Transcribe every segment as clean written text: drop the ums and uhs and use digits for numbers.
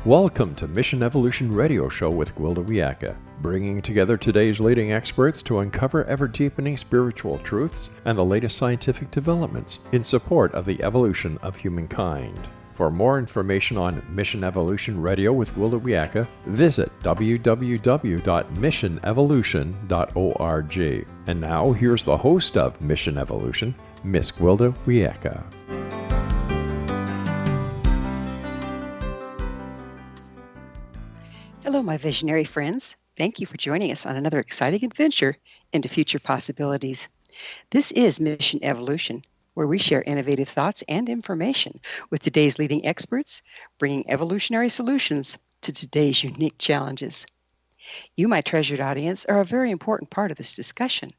Welcome to Mission Evolution Radio Show with Gwilda Wiyaka, bringing together today's leading experts to uncover ever-deepening spiritual truths and the latest scientific developments in support of the evolution of humankind. For more information on Mission Evolution Radio with Gwilda Wiyaka, visit www.missionevolution.org. And now, here's the host of Mission Evolution, Miss Gwilda Wiyaka. Hello, my visionary friends. Thank you for joining us on another exciting adventure into future possibilities. This is Mission Evolution, where we share innovative thoughts and information with today's leading experts, bringing evolutionary solutions to today's unique challenges. You, my treasured audience, are a very important part of this discussion.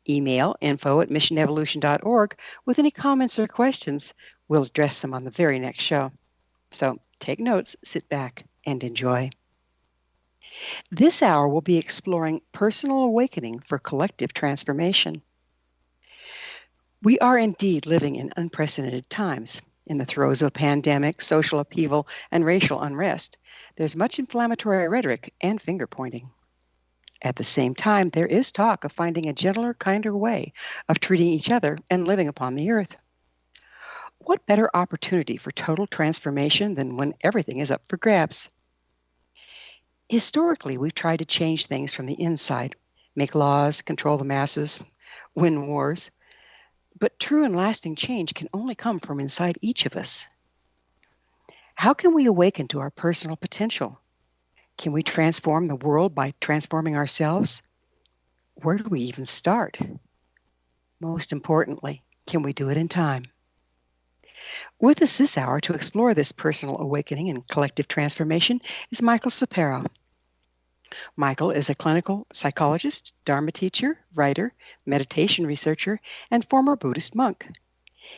Email info@missionevolution.org with any comments or questions. We'll address them on the very next show. So take notes, sit back, and enjoy. This hour we'll be exploring personal awakening for collective transformation. We are indeed living in unprecedented times. In the throes of a pandemic, social upheaval, and racial unrest, there's much inflammatory rhetoric and finger-pointing. At the same time, there is talk of finding a gentler, kinder way of treating each other and living upon the earth. What better opportunity for total transformation than when everything is up for grabs? Historically, we've tried to change things from the inside, make laws, control the masses, win wars. But true and lasting change can only come from inside each of us. How can we awaken to our personal potential? Can we transform the world by transforming ourselves? Where do we even start? Most importantly, can we do it in time? With us this hour to explore this personal awakening and collective transformation is Michael Sapiro. Michael is a clinical psychologist, Dharma teacher, writer, meditation researcher, and former Buddhist monk.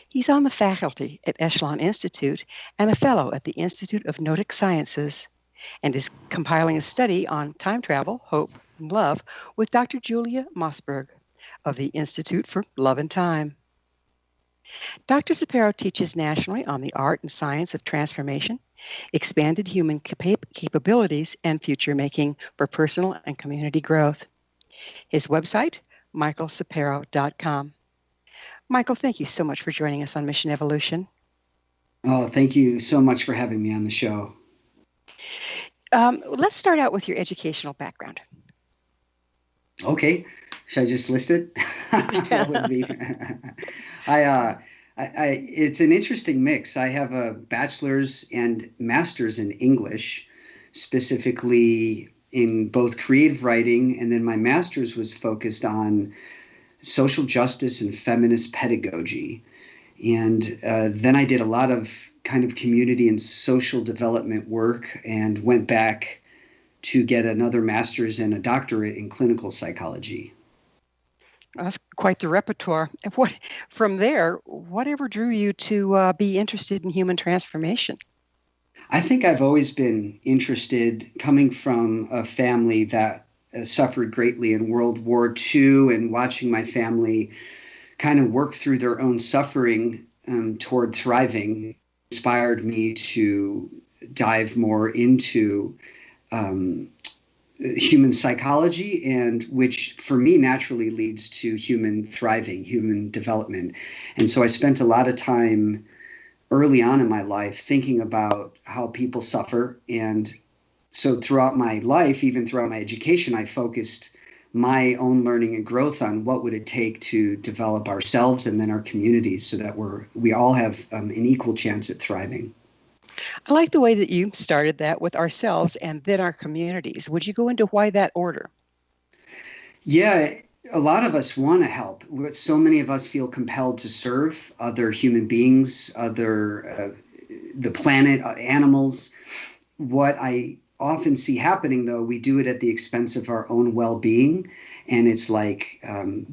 He's on the faculty at Esalen Institute and a fellow at the Institute of Noetic Sciences, and is compiling a study on time travel, hope, and love with Dr. Julia Mossbridge of the Institute for Love and Time. Dr. Sapiro teaches nationally on the art and science of transformation, expanded human capabilities, and future making for personal and community growth. His website, michaelsapiro.com. Michael, thank you so much for joining us on Mission Evolution. Oh, thank you so much for having me on the show. Let's start out with your educational background. Okay. Should I just list it? What would be? It's an interesting mix. I have a bachelor's and master's in English, specifically in both creative writing, and then my master's was focused on social justice and feminist pedagogy. And then I did a lot of kind of community and social development work and went back to get another master's and a doctorate in clinical psychology. That's quite the repertoire. From there, whatever drew you to be interested in human transformation? I think I've always been interested, coming from a family that suffered greatly in World War II, and watching my family kind of work through their own suffering toward thriving inspired me to dive more into human psychology, and which for me naturally leads to human thriving, human development. And so I spent a lot of time early on in my life thinking about how people suffer. And so throughout my life, even throughout my education, I focused my own learning and growth on what would it take to develop ourselves and then our communities so that we all have an equal chance at thriving. I like the way that you started that with ourselves and then our communities. Would you go into why that order? Yeah, a lot of us want to help. So many of us feel compelled to serve other human beings, the planet, animals. What I often see happening, though, we do it at the expense of our own well-being. And it's like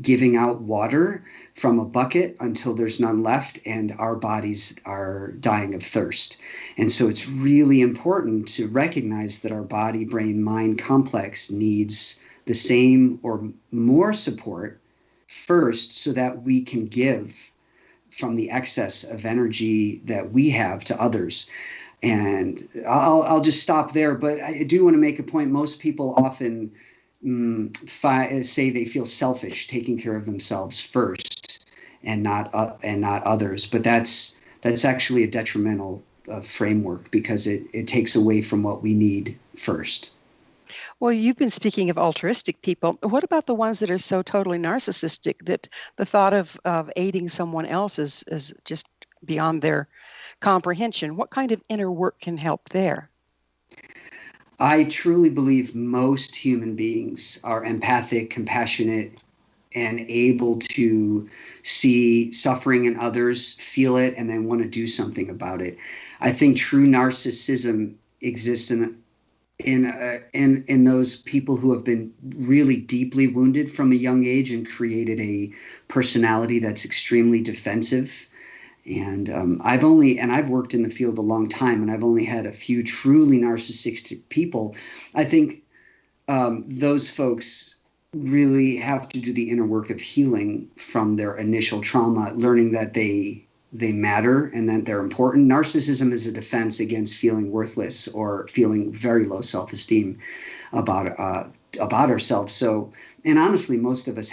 giving out water from a bucket until there's none left and our bodies are dying of thirst. And so it's really important to recognize that our body, brain, mind complex needs the same or more support first so that we can give from the excess of energy that we have to others. And I'll just stop there. But I do want to make a point. Most people often say they feel selfish taking care of themselves first and not others. But that's actually a detrimental framework, because it takes away from what we need first. Well, you've been speaking of altruistic people. What about the ones that are so totally narcissistic that the thought of aiding someone else is just beyond their comprehension? What kind of inner work can help there? I truly believe most human beings are empathic, compassionate, and able to see suffering in others, feel it, and then want to do something about it. I think true narcissism exists in those people who have been really deeply wounded from a young age and created a personality that's extremely defensive. And I've worked in the field a long time, and I've only had a few truly narcissistic people. I think those folks really have to do the inner work of healing from their initial trauma, learning that they matter and that they're important. Narcissism is a defense against feeling worthless or feeling very low self-esteem about ourselves. So, and honestly, most of us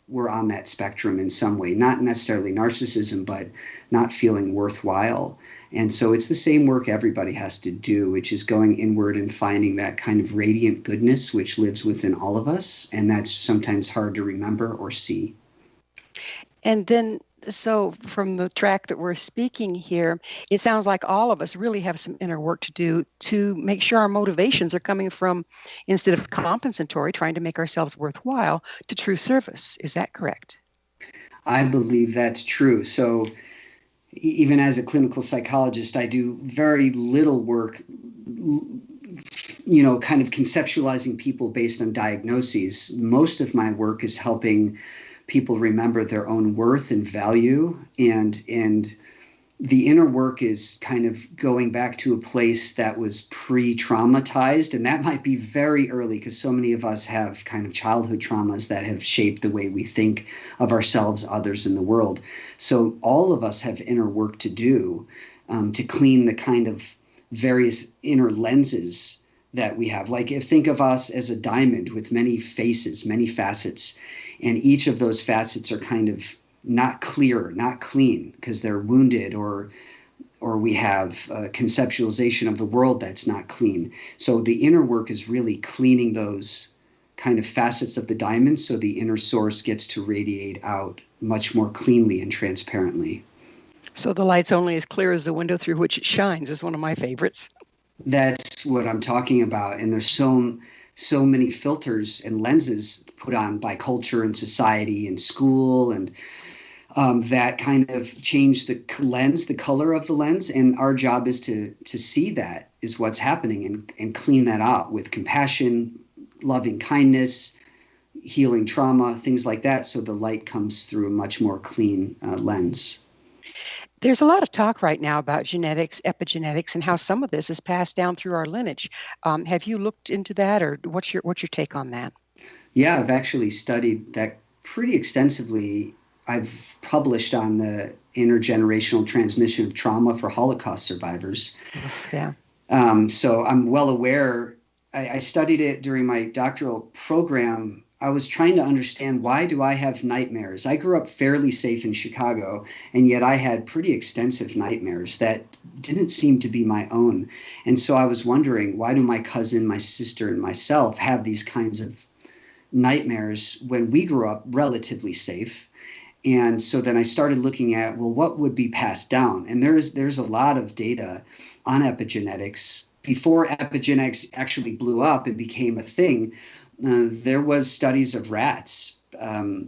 we're on that spectrum in some way, not necessarily narcissism, but not feeling worthwhile. And so it's the same work everybody has to do, which is going inward and finding that kind of radiant goodness which lives within all of us. And that's sometimes hard to remember or see. And then, so from the track that we're speaking here, it sounds like all of us really have some inner work to do to make sure our motivations are coming from, instead of compensatory, trying to make ourselves worthwhile, to true service. Is that correct? I believe that's true. So even as a clinical psychologist, I do very little work, kind of conceptualizing people based on diagnoses. Most of my work is helping people remember their own worth and value, and the inner work is kind of going back to a place that was pre-traumatized, and that might be very early because so many of us have kind of childhood traumas that have shaped the way we think of ourselves, others, in the world. So all of us have inner work to do to clean the kind of various inner lenses that we have. Like, think of us as a diamond with many faces, many facets, and each of those facets are kind of not clear, not clean, because they're wounded, or we have a conceptualization of the world that's not clean. So the inner work is really cleaning those kind of facets of the diamond, so the inner source gets to radiate out much more cleanly and transparently. So the light's only as clear as the window through which it shines is one of my favorites. That's what I'm talking about. And there's so many filters and lenses put on by culture and society and school, and that kind of change the lens, the color of the lens. And our job is to see that is what's happening and clean that out with compassion, loving kindness, healing trauma, things like that. So the light comes through a much more clean lens. There's a lot of talk right now about genetics, epigenetics, and how some of this is passed down through our lineage. Have you looked into that, or what's your take on that? Yeah, I've actually studied that pretty extensively. I've published on the intergenerational transmission of trauma for Holocaust survivors. Yeah. So I'm well aware. I studied it during my doctoral program. I was trying to understand, why do I have nightmares? I grew up fairly safe in Chicago, and yet I had pretty extensive nightmares that didn't seem to be my own. And so I was wondering, why do my cousin, my sister, and myself have these kinds of nightmares when we grew up relatively safe? And so then I started looking at, well, what would be passed down? And there's a lot of data on epigenetics. Before epigenetics actually blew up and became a thing, there was studies of rats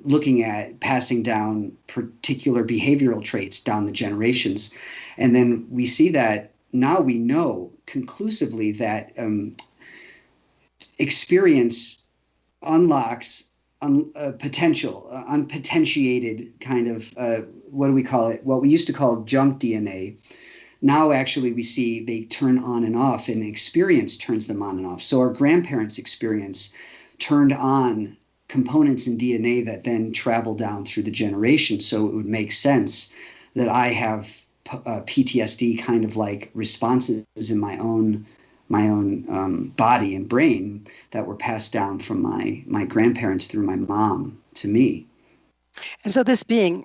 looking at passing down particular behavioral traits down the generations. And then we see that now we know conclusively that experience unlocks potential, unpotentiated kind of, what do we call it? What we used to call junk DNA. Now, actually, we see they turn on and off, and experience turns them on and off. So our grandparents' experience turned on components in DNA that then travel down through the generations. So it would make sense that I have PTSD kind of like responses in my own body and brain that were passed down from my grandparents through my mom to me. And so this being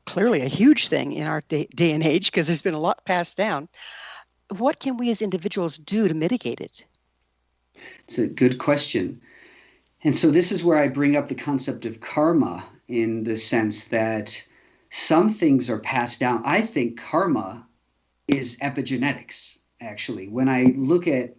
clearly a huge thing in our day and age, because there's been a lot passed down, what can we as individuals do to mitigate it? It's a good question. And so this is where I bring up the concept of karma, in the sense that some things are passed down. I think karma is epigenetics, actually. When I look at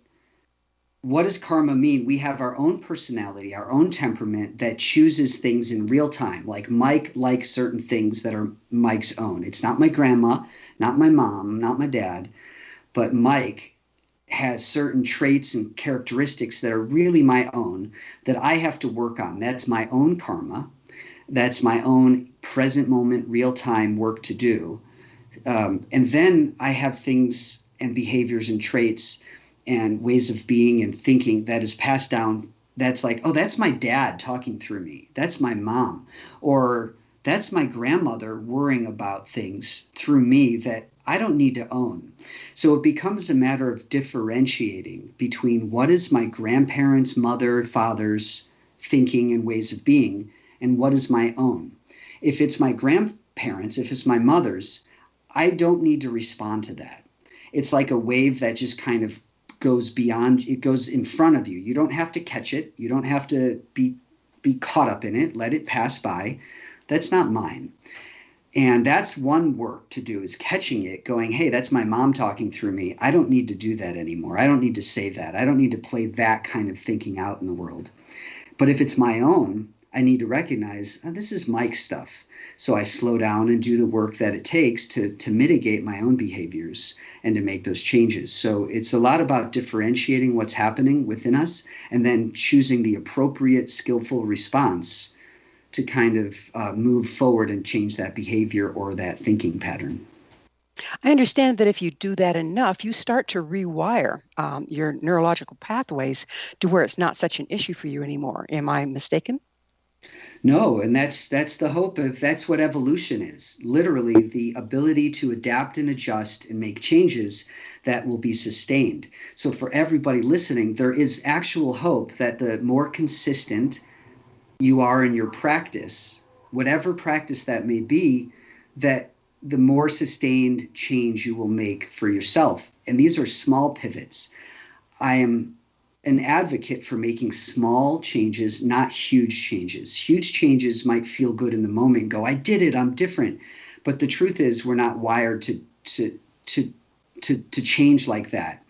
what does karma mean, we have our own personality, our own temperament that chooses things in real time. Like Mike likes certain things that are Mike's own. It's not my grandma, not my mom, not my dad, but Mike has certain traits and characteristics that are really my own that I have to work on. That's my own karma. That's my own present moment, real time work to do. And then I have things and behaviors and traits and ways of being and thinking that is passed down. That's like, oh, that's my dad talking through me. That's my mom. Or that's my grandmother worrying about things through me that I don't need to own. So it becomes a matter of differentiating between what is my grandparents, mother, father's thinking and ways of being, and what is my own. If it's my grandparents, if it's my mother's, I don't need to respond to that. It's like a wave that just kind of goes beyond, it goes in front of you. You don't have to catch it. You don't have to be caught up in it. Let it pass by. That's not mine. And that's one work to do, is catching it, going, hey, that's my mom talking through me. I don't need to do that anymore. I don't need to say that. I don't need to play that kind of thinking out in the world. But if it's my own, I need to recognize, oh, this is Mike's stuff. So I slow down and do the work that it takes to mitigate my own behaviors and to make those changes. So it's a lot about differentiating what's happening within us and then choosing the appropriate, skillful response to kind of move forward and change that behavior or that thinking pattern. I understand that if you do that enough, you start to rewire your neurological pathways to where it's not such an issue for you anymore. Am I mistaken? No, and that's the hope of, that's what evolution is. Literally the ability to adapt and adjust and make changes that will be sustained. So for everybody listening, there is actual hope that the more consistent you are in your practice, whatever practice that may be, that the more sustained change you will make for yourself. And these are small pivots. I am an advocate for making small changes, not huge changes. Huge changes might feel good in the moment, go, I did it, I'm different. But the truth is, we're not wired to change like that.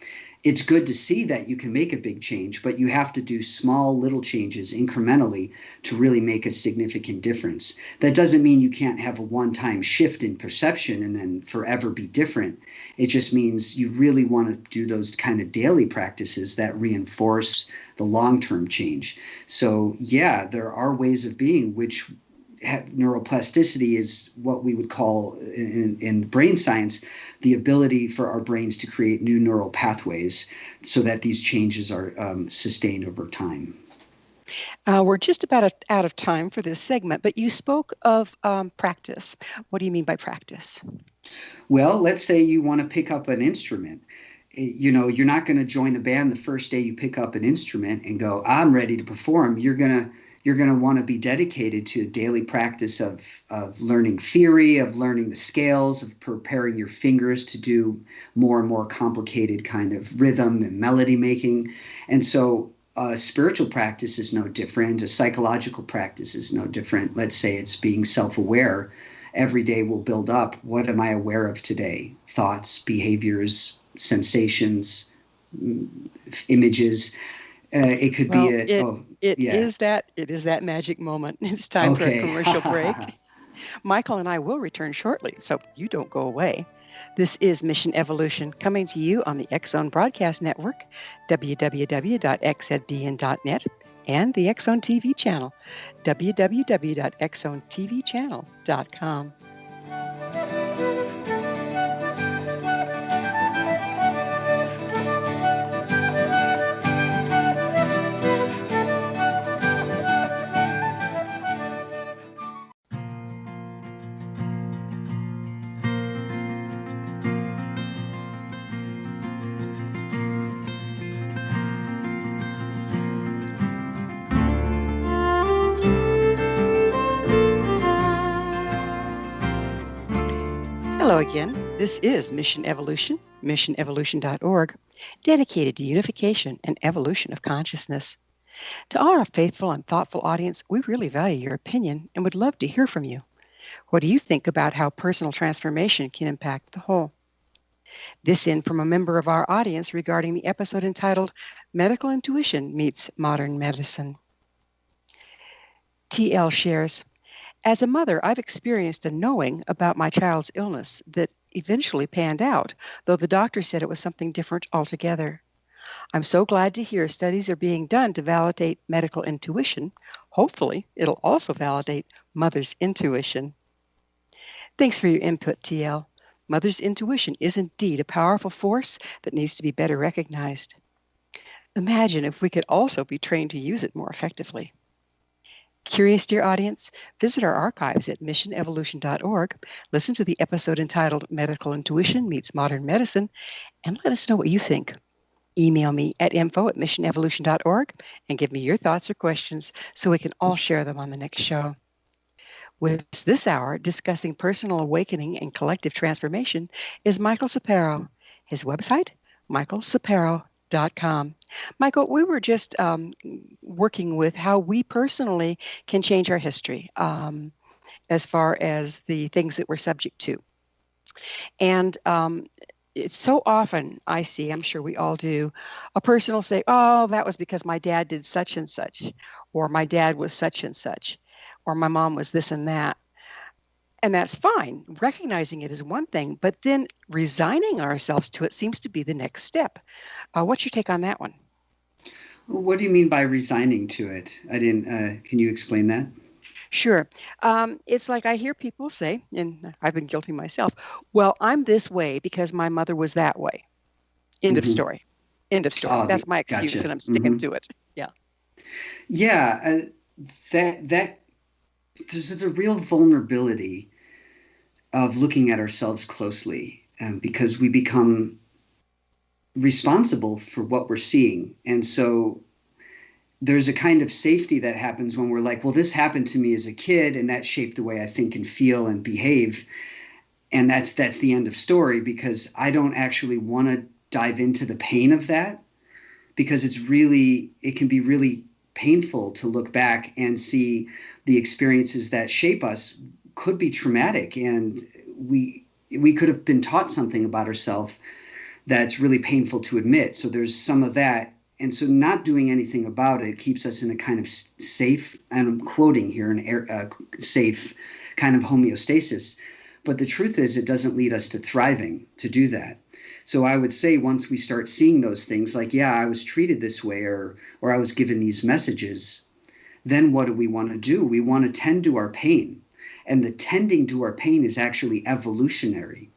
It's good to see that you can make a big change, but you have to do small little changes incrementally to really make a significant difference. That doesn't mean you can't have a one-time shift in perception and then forever be different. It just means you really want to do those kind of daily practices that reinforce the long-term change. So yeah, there are ways of being which neuroplasticity is what we would call in brain science the ability for our brains to create new neural pathways so that these changes are sustained over time. We're just about out of time for this segment, but you spoke of practice. What do you mean by practice? Well, let's say you want to pick up an instrument. You know, you're not going to join a band the first day you pick up an instrument and go, I'm ready to perform. You're going to want to be dedicated to a daily practice of learning theory, of learning the scales, of preparing your fingers to do more and more complicated kind of rhythm and melody making. And so spiritual practice is no different. A psychological practice is no different. Let's say it's being self-aware. Every day will build up. What am I aware of today? Thoughts, behaviors, sensations, images. It could be It is that magic moment. It's time for a commercial break. Michael and I will return shortly, so you don't go away. This is Mission Evolution, coming to you on the X-Zone Broadcast Network, www.xzbn.net, and the X-Zone TV channel, www.xzonetvchannel.com. Hello again. This is Mission Evolution, missionevolution.org, dedicated to unification and evolution of consciousness. To our faithful and thoughtful audience, we really value your opinion and would love to hear from you. What do you think about how personal transformation can impact the whole? This in from a member of our audience regarding the episode entitled Medical Intuition Meets Modern Medicine. TL shares, as a mother, I've experienced a knowing about my child's illness that eventually panned out, though the doctor said it was something different altogether. I'm so glad to hear studies are being done to validate medical intuition. Hopefully, it'll also validate mother's intuition. Thanks for your input, TL. Mother's intuition is indeed a powerful force that needs to be better recognized. Imagine if we could also be trained to use it more effectively. Curious, dear audience, visit our archives at missionevolution.org, listen to the episode entitled Medical Intuition Meets Modern Medicine, and let us know what you think. Email me at info@missionevolution.org and give me your thoughts or questions so we can all share them on the next show. With us this hour, discussing personal awakening and collective transformation, is Michael Sapiro. His website, michaelsapiro.com. Michael, we were just working with how we personally can change our history as far as the things that we're subject to. And it's so often I see, I'm sure we all do, a person will say, oh, that was because my dad did such and such, or my dad was such and such, or my mom was this and that. And that's fine. Recognizing it is one thing, but then resigning ourselves to it seems to be the next step. What's your take on that one? What do you mean by resigning to it? I didn't. Can you explain that? Sure. It's like I hear people say, and I've been guilty myself, well, I'm this way because my mother was that way. End of story. End of story. That's my excuse, gotcha. And I'm sticking to it. Yeah. Yeah. That there's a real vulnerability of looking at ourselves closely, because we become responsible for what we're seeing. And so there's a kind of safety that happens when we're like, well, this happened to me as a kid and that shaped the way I think and feel and behave. And that's the end of story, because I don't actually want to dive into the pain of that, because it can be really painful to look back and see the experiences that shape us could be traumatic. And we could have been taught something about ourselves that's really painful to admit. So there's some of that. And so not doing anything about it keeps us in a kind of safe, and I'm quoting here, an safe kind of homeostasis. But the truth is, it doesn't lead us to thriving to do that. So I would say once we start seeing those things like, yeah, I was treated this way, or I was given these messages, then what do we want to do? We want to tend to our pain. And the tending to our pain is actually evolutionary.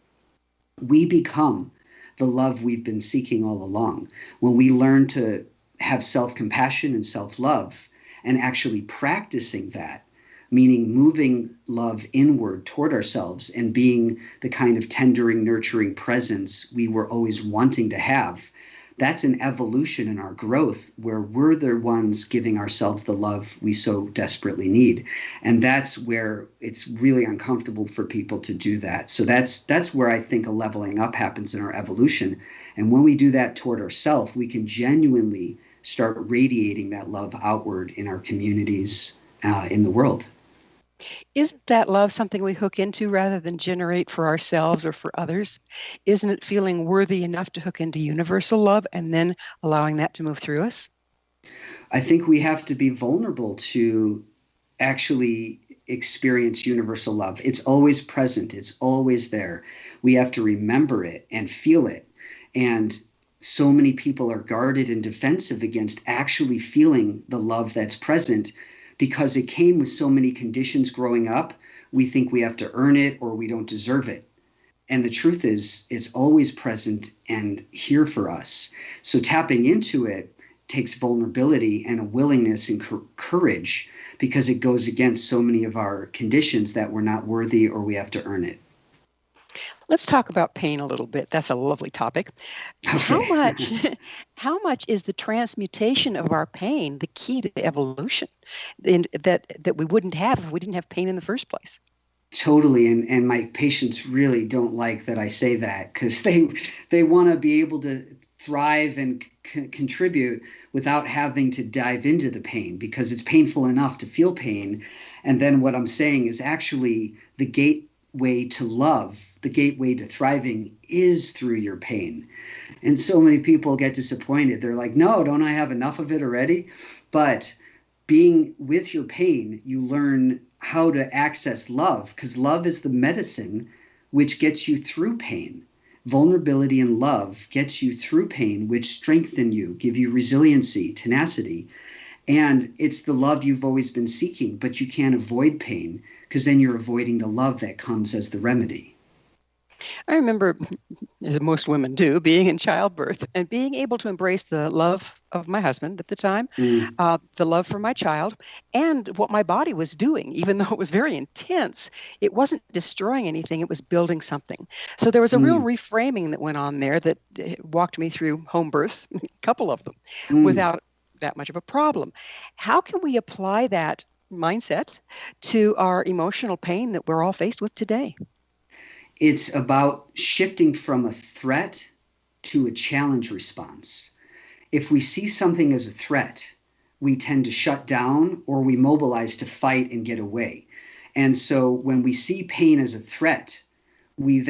We become the love we've been seeking all along. When we learn to have self-compassion and self-love, and actually practicing that, meaning moving love inward toward ourselves and being the kind of tendering, nurturing presence we were always wanting to have, that's an evolution in our growth where we're the ones giving ourselves the love we so desperately need. And that's where it's really uncomfortable for people to do that. So that's where I think a leveling up happens in our evolution. And when we do that toward ourselves, we can genuinely start radiating that love outward in our communities, in the world. Isn't that love something we hook into rather than generate for ourselves or for others? Isn't it feeling worthy enough to hook into universal love and then allowing that to move through us? I think we have to be vulnerable to actually experience universal love. It's always present. It's always there. We have to remember it and feel it. And so many people are guarded and defensive against actually feeling the love that's present, because it came with so many conditions growing up. We think we have to earn it or we don't deserve it. And the truth is, it's always present and here for us. So tapping into it takes vulnerability and a willingness and courage, because it goes against so many of our conditions that we're not worthy or we have to earn it. Let's talk about pain a little bit. That's a lovely topic. Okay. How much is the transmutation of our pain the key to evolution that we wouldn't have if we didn't have pain in the first place? Totally. And my patients really don't like that I say that, because they want to be able to thrive and contribute without having to dive into the pain, because it's painful enough to feel pain. And then what I'm saying is actually the gateway to love, the gateway to thriving is through your pain. And so many people get disappointed. They're like, no, don't I have enough of it already? But being with your pain, you learn how to access love, because love is the medicine which gets you through pain. Vulnerability and love gets you through pain, which strengthen you, give you resiliency, tenacity. And it's the love you've always been seeking, but you can't avoid pain, because then you're avoiding the love that comes as the remedy. I remember, as most women do, being in childbirth and being able to embrace the love of my husband at the time, the love for my child, and what my body was doing. Even though it was very intense, it wasn't destroying anything, it was building something. So there was a real reframing that went on there that walked me through home births, a couple of them, without that much of a problem. How can we apply that mindset to our emotional pain that we're all faced with today? It's about shifting from a threat to a challenge response. If we see something as a threat, we tend to shut down or we mobilize to fight and get away. And so when we see pain as a threat, we're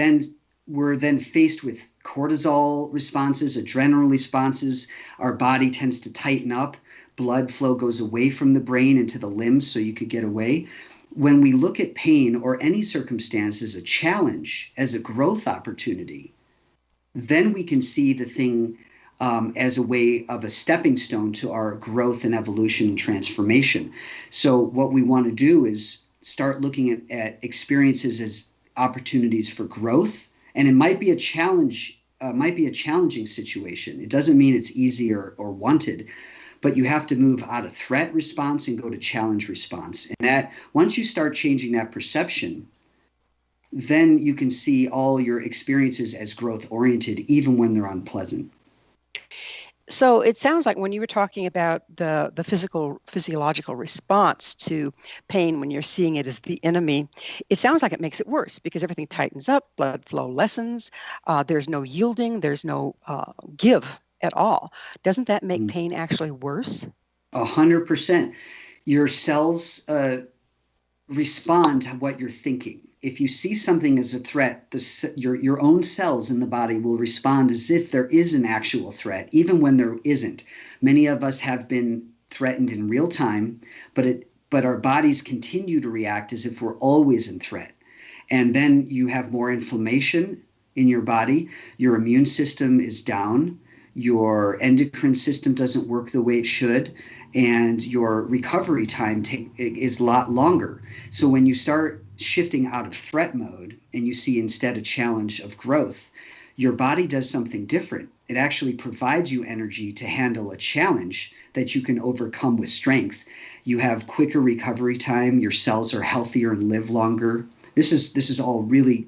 then faced with cortisol responses, adrenaline responses. Our body tends to tighten up. Blood flow goes away from the brain into the limbs so you could get away. When we look at pain or any circumstance as a challenge, as a growth opportunity, then we can see the thing as a way of a stepping stone to our growth and evolution and transformation. So what we want to do is start looking at experiences as opportunities for growth. And it might be a challenge, might be a challenging situation. It doesn't mean it's easy or wanted. But you have to move out of threat response and go to challenge response. And that once you start changing that perception, then you can see all your experiences as growth oriented, even when they're unpleasant. So it sounds like when you were talking about the physiological response to pain, when you're seeing it as the enemy, it sounds like it makes it worse because everything tightens up, blood flow lessens, there's no yielding, there's no give at all. Doesn't that make pain actually worse? 100%. Your cells respond to what you're thinking. If you see something as a threat, your own cells in the body will respond as if there is an actual threat, even when there isn't. Many of us have been threatened in real time, but our bodies continue to react as if we're always in threat. And then you have more inflammation in your body. Your immune system is down. Your endocrine system doesn't work the way it should, and your recovery time is a lot longer. So when you start shifting out of threat mode and you see instead a challenge of growth, your body does something different. It actually provides you energy to handle a challenge that you can overcome with strength. You have quicker recovery time. Your cells are healthier and live longer. This is all really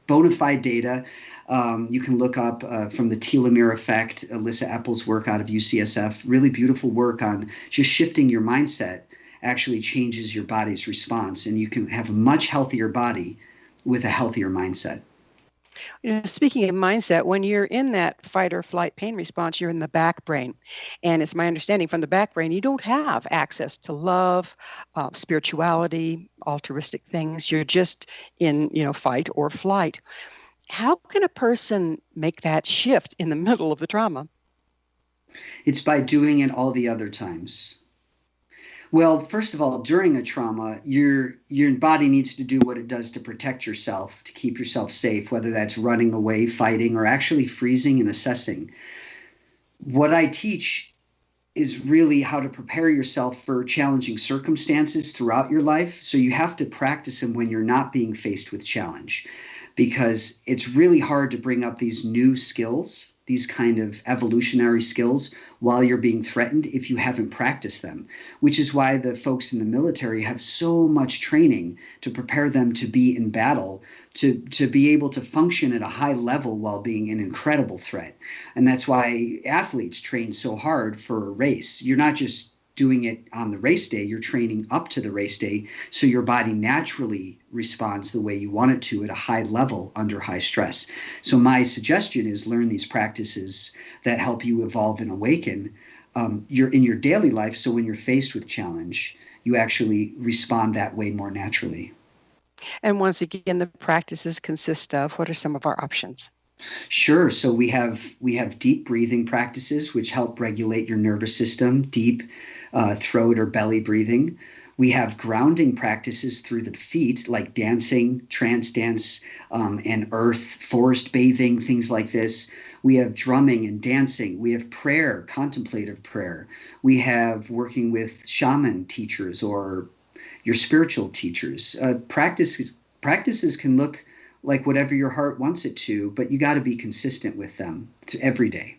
bona fide data. You can look up from the telomere effect, Alyssa Eppel's work out of UCSF, really beautiful work on just shifting your mindset actually changes your body's response, and you can have a much healthier body with a healthier mindset. You know, speaking of mindset, when you're in that fight or flight pain response, you're in the back brain. And it's my understanding from the back brain, you don't have access to love, spirituality, altruistic things. You're just in, fight or flight. How can a person make that shift in the middle of the trauma? It's by doing it all the other times. Well, first of all, during a trauma, your body needs to do what it does to protect yourself, to keep yourself safe, whether that's running away, fighting, or actually freezing and assessing. What I teach is really how to prepare yourself for challenging circumstances throughout your life. So you have to practice them when you're not being faced with challenge, because it's really hard to bring up these new skills, these kind of evolutionary skills, while you're being threatened if you haven't practiced them, which is why the folks in the military have so much training to prepare them to be in battle, to be able to function at a high level while being an incredible threat. And that's why athletes train so hard for a race. You're not just doing it on the race day. You're training up to the race day, so your body naturally responds the way you want it to at a high level under high stress. So my suggestion is learn these practices that help you evolve and awaken you're in your daily life, so when you're faced with challenge, you actually respond that way more naturally. And once again, the practices consist of, what are some of our options? Sure. So we have deep breathing practices which help regulate your nervous system, deep throat or belly breathing. We have grounding practices through the feet, like dancing, trance dance, and earth, forest bathing, things like this. We have drumming and dancing. We have prayer, contemplative prayer. We have working with shaman teachers or your spiritual teachers. Practices can look like whatever your heart wants it to, but you got to be consistent with them every day.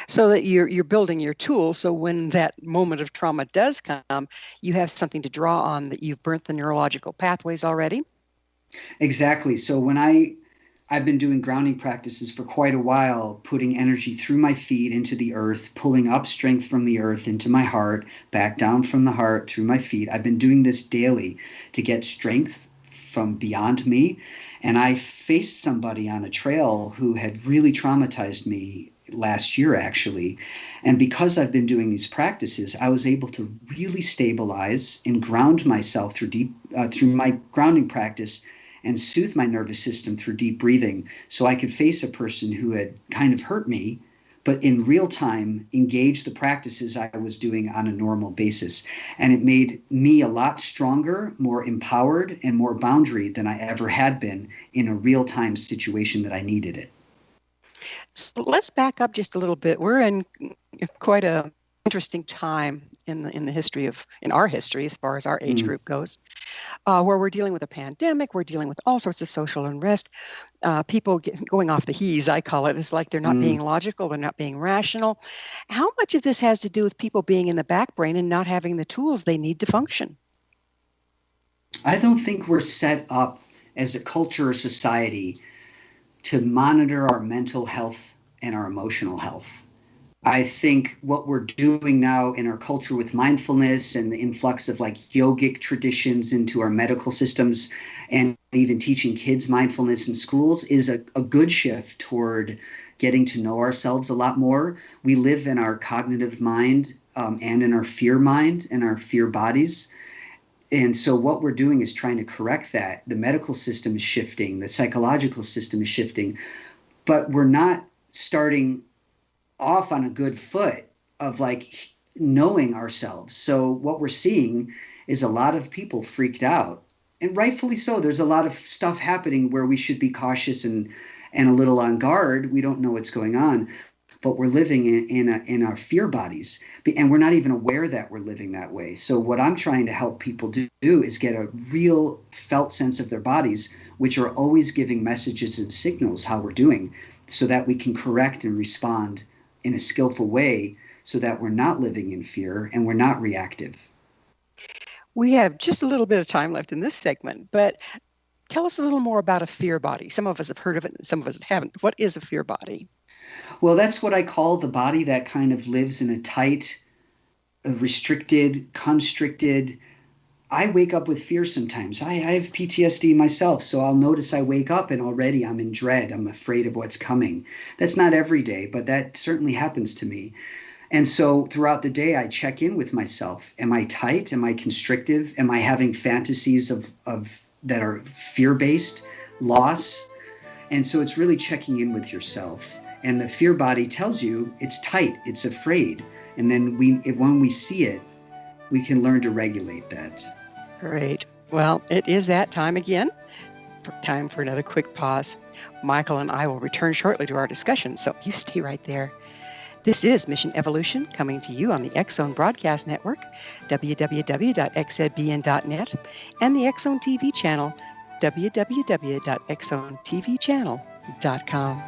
So that you're building your tools, so when that moment of trauma does come, you have something to draw on, that you've burnt the neurological pathways already. Exactly. So when I've been doing grounding practices for quite a while, putting energy through my feet into the earth, pulling up strength from the earth into my heart, back down from the heart through my feet. I've been doing this daily to get strength from beyond me. And I faced somebody on a trail who had really traumatized me last year, actually. And because I've been doing these practices, I was able to really stabilize and ground myself through my grounding practice, and soothe my nervous system through deep breathing, so I could face a person who had kind of hurt me, but in real time engage the practices I was doing on a normal basis. And it made me a lot stronger, more empowered, and more boundary than I ever had been in a real-time situation that I needed it. So let's back up just a little bit. We're in quite a interesting time in our history, as far as our age group goes, where we're dealing with a pandemic, we're dealing with all sorts of social unrest, people going off the hees, I call it. It's like they're not being logical, they're not being rational. How much of this has to do with people being in the back brain and not having the tools they need to function? I don't think we're set up as a culture or society to monitor our mental health and our emotional health. I think what we're doing now in our culture with mindfulness and the influx of like yogic traditions into our medical systems, and even teaching kids mindfulness in schools, is a good shift toward getting to know ourselves a lot more. We live in our cognitive mind and in our fear mind and our fear bodies. And so what we're doing is trying to correct that. The medical system is shifting, the psychological system is shifting, but we're not starting off on a good foot of like knowing ourselves. So what we're seeing is a lot of people freaked out, and rightfully so. There's a lot of stuff happening where we should be cautious and a little on guard. We don't know what's going on, but we're living in our fear bodies, and we're not even aware that we're living that way. So what I'm trying to help people do is get a real felt sense of their bodies, which are always giving messages and signals how we're doing, so that we can correct and respond in a skillful way, so that we're not living in fear and we're not reactive. We have just a little bit of time left in this segment, but tell us a little more about a fear body. Some of us have heard of it, and some of us haven't. What is a fear body? Well, that's what I call the body that kind of lives in a tight, restricted, constricted. I wake up with fear sometimes. I have PTSD myself, so I'll notice I wake up and already I'm in dread. I'm afraid of what's coming. That's not every day, but that certainly happens to me. And so throughout the day, I check in with myself. Am I tight? Am I constrictive? Am I having fantasies of that are fear-based, loss? And so it's really checking in with yourself. And the fear body tells you it's tight, it's afraid. And then when we see it, we can learn to regulate that. Great. Well, it is that time again. Time for another quick pause. Michael and I will return shortly to our discussion, so you stay right there. This is Mission Evolution, coming to you on the X-Zone Broadcast Network, www.xzbn.net, and the X-Zone TV channel, www.xzonetvchannel.com.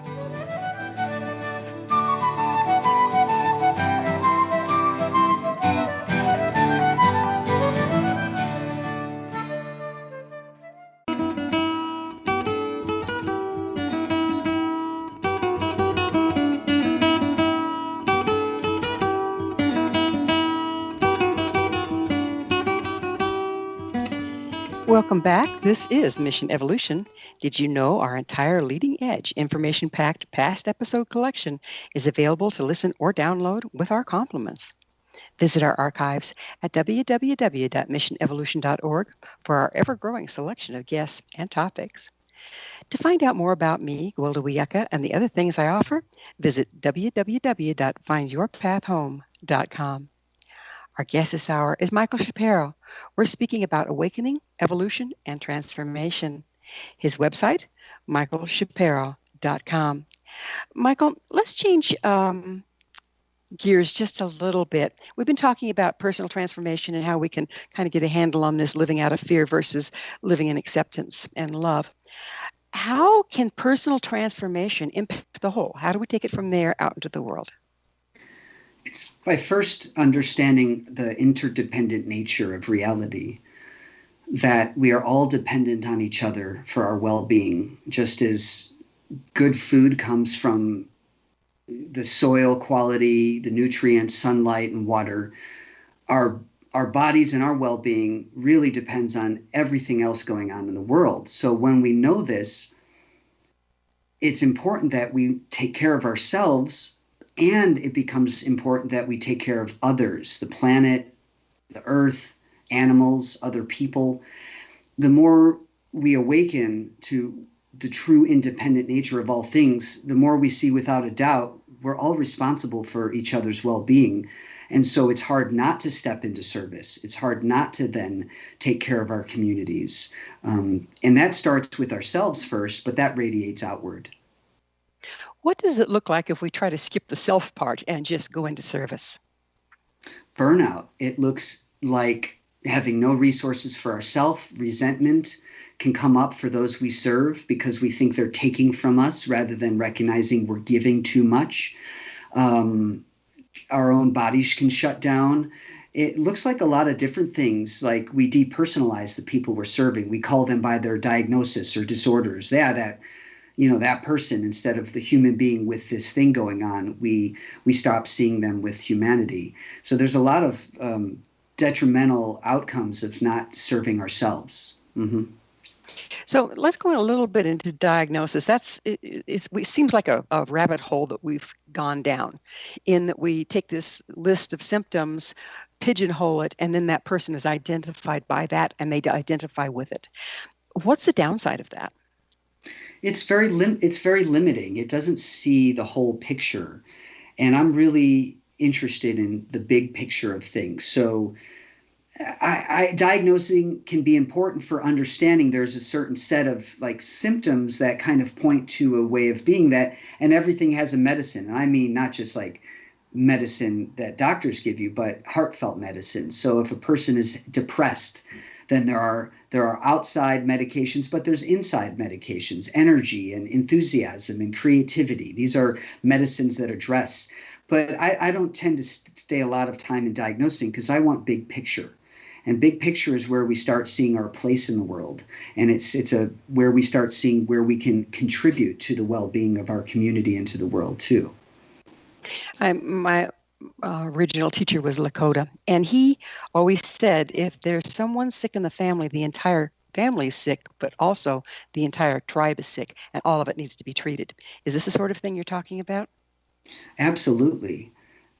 Welcome back. This is Mission Evolution. Did you know our entire leading edge, information packed past episode collection is available to listen or download with our compliments? Visit our archives at www.missionevolution.org for our ever growing selection of guests and topics. To find out more about me, Gwilda Wiyaka, and the other things I offer, visit www.findyourpathhome.com. Our guest this hour is Michael Sapiro. We're speaking about awakening, evolution, and transformation. His website, michaelshapiro.com. Michael, let's change gears just a little bit. We've been talking about personal transformation and how we can kind of get a handle on this living out of fear versus living in acceptance and love. How can personal transformation impact the whole? How do we take it from there out into the world? It's by first understanding the interdependent nature of reality, that we are all dependent on each other for our well-being, just as good food comes from the soil quality, the nutrients, sunlight, and water. Our bodies and our well-being really depends on everything else going on in the world. So when we know this, it's important that we take care of ourselves, and it becomes important that we take care of others, the planet, the earth, animals, other people. The more we awaken to the true independent nature of all things, the more we see without a doubt we're all responsible for each other's well-being. And so it's hard not to step into service. It's hard not to then take care of our communities. And that starts with ourselves first, but that radiates outward. What does it look like if we try to skip the self part and just go into service? Burnout. It looks like having no resources for ourselves. Resentment can come up for those we serve because we think they're taking from us rather than recognizing we're giving too much. Our own bodies can shut down. It looks like a lot of different things. Like we depersonalize the people we're serving. We call them by their diagnosis or disorders. Yeah, that person, instead of the human being with this thing going on, we stop seeing them with humanity. So there's a lot of detrimental outcomes of not serving ourselves. Mm-hmm. So let's go in a little bit into diagnosis. It seems like a rabbit hole that we've gone down, in that we take this list of symptoms, pigeonhole it, and then that person is identified by that and they identify with it. What's the downside of that? It's very limiting. It doesn't see the whole picture. And I'm really interested in the big picture of things. So diagnosing can be important for understanding there's a certain set of like symptoms that kind of point to a way of being that, and everything has a medicine. And I mean, not just like medicine that doctors give you, but heartfelt medicine. So if a person is depressed, then there are outside medications, but there's inside medications, energy and enthusiasm and creativity. These are medicines that address. But I don't tend to stay a lot of time in diagnosing because I want big picture. And big picture is where we start seeing our place in the world. And it's where we start seeing where we can contribute to the well-being of our community and to the world too. My original teacher was Lakota, and he always said, if there's someone sick in the family, the entire family is sick, but also the entire tribe is sick, and all of it needs to be treated. Is this the sort of thing you're talking about? Absolutely.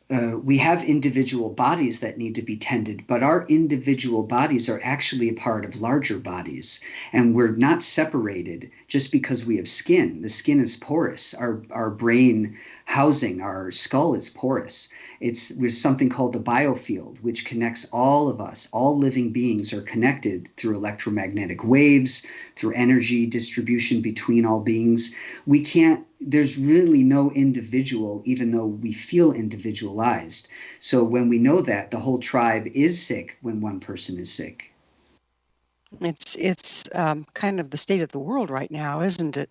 We have individual bodies that need to be tended, but our individual bodies are actually a part of larger bodies, and we're not separated just because we have skin. The skin is porous. Our brain housing, our skull is porous. There's something called the biofield, which connects all of us. All living beings are connected through electromagnetic waves, through energy distribution between all beings. There's really no individual, even though we feel individualized. So when we know that, the whole tribe is sick when one person is sick. It's kind of the state of the world right now, isn't it?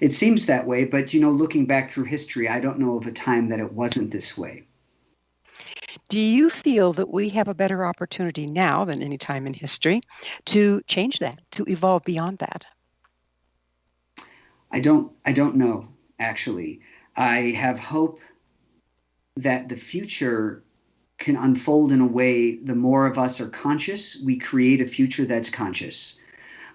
It seems that way, but looking back through history, I don't know of a time that it wasn't this way. Do you feel that we have a better opportunity now than any time in history to change that, to evolve beyond that? I don't know, actually. I have hope that the future can unfold in a way, the more of us are conscious, we create a future that's conscious.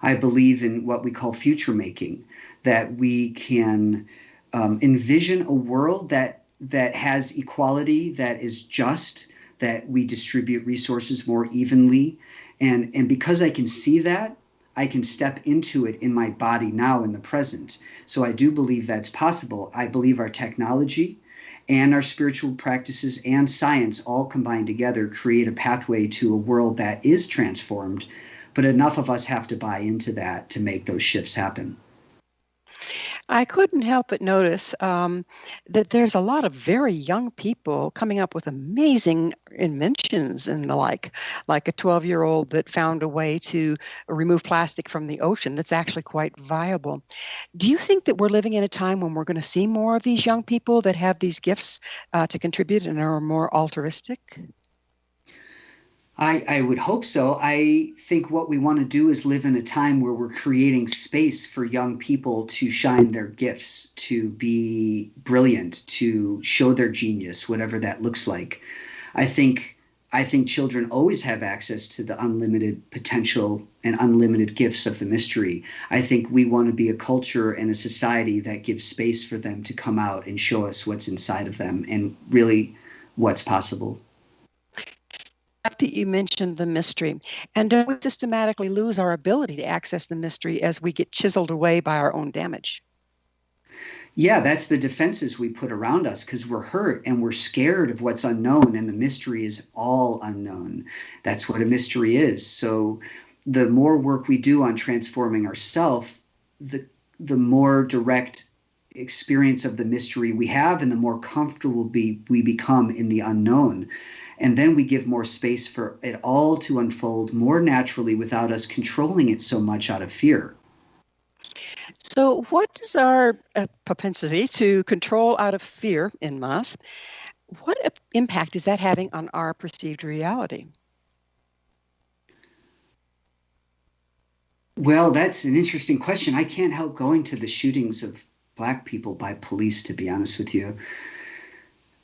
I believe in what we call future making, that we can envision a world that has equality, that is just, that we distribute resources more evenly. And because I can see that, I can step into it in my body now in the present. So I do believe that's possible. I believe our technology and our spiritual practices and science all combined together create a pathway to a world that is transformed. But enough of us have to buy into that to make those shifts happen. I couldn't help but notice that there's a lot of very young people coming up with amazing inventions and the like a 12-year-old that found a way to remove plastic from the ocean that's actually quite viable. Do you think that we're living in a time when we're going to see more of these young people that have these gifts to contribute and are more altruistic? I would hope so. I think what we want to do is live in a time where we're creating space for young people to shine their gifts, to be brilliant, to show their genius, whatever that looks like. I think children always have access to the unlimited potential and unlimited gifts of the mystery. I think we want to be a culture and a society that gives space for them to come out and show us what's inside of them and really what's possible. That you mentioned the mystery. And don't we systematically lose our ability to access the mystery as we get chiseled away by our own damage? Yeah, that's the defenses we put around us because we're hurt and we're scared of what's unknown, and the mystery is all unknown. That's what a mystery is. So the more work we do on transforming ourselves, the more direct experience of the mystery we have and the more comfortable we become in the unknown. And then we give more space for it all to unfold more naturally without us controlling it so much out of fear. So what is our propensity to control out of fear in us? What impact is that having on our perceived reality? Well, that's an interesting question. I can't help going to the shootings of Black people by police, to be honest with you.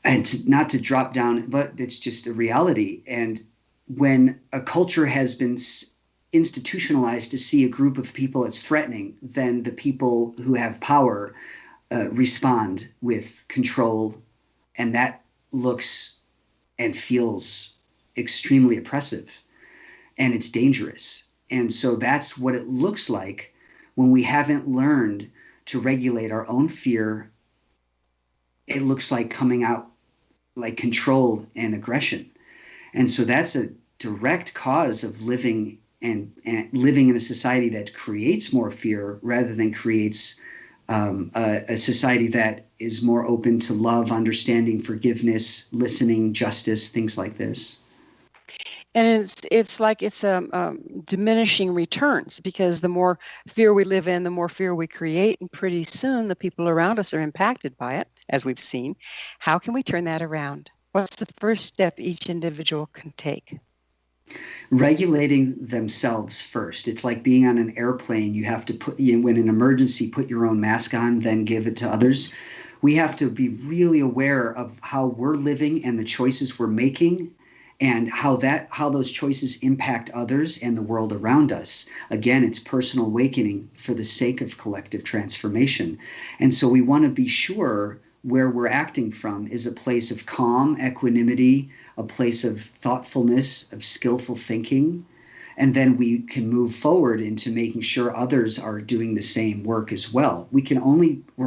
And not to drop down, but it's just a reality. And when a culture has been institutionalized to see a group of people as threatening, then the people who have power respond with control. And that looks and feels extremely oppressive. And it's dangerous. And so that's what it looks like when we haven't learned to regulate our own fear. It looks like coming out like control and aggression. And so that's a direct cause of living and living in a society that creates more fear rather than creates a society that is more open to love, understanding, forgiveness, listening, justice, things like this. And it's like it's diminishing returns, because the more fear we live in, the more fear we create, and pretty soon the people around us are impacted by it, as we've seen. How can we turn that around? What's the first step each individual can take? Regulating themselves first. It's like being on an airplane. You have to when an emergency, put your own mask on, then give it to others. We have to be really aware of how we're living and the choices we're making, and how those choices impact others and the world around us. Again, it's personal awakening for the sake of collective transformation. And so we want to be sure where we're acting from is a place of calm, equanimity, a place of thoughtfulness, of skillful thinking. And then we can move forward into making sure others are doing the same work as well. We're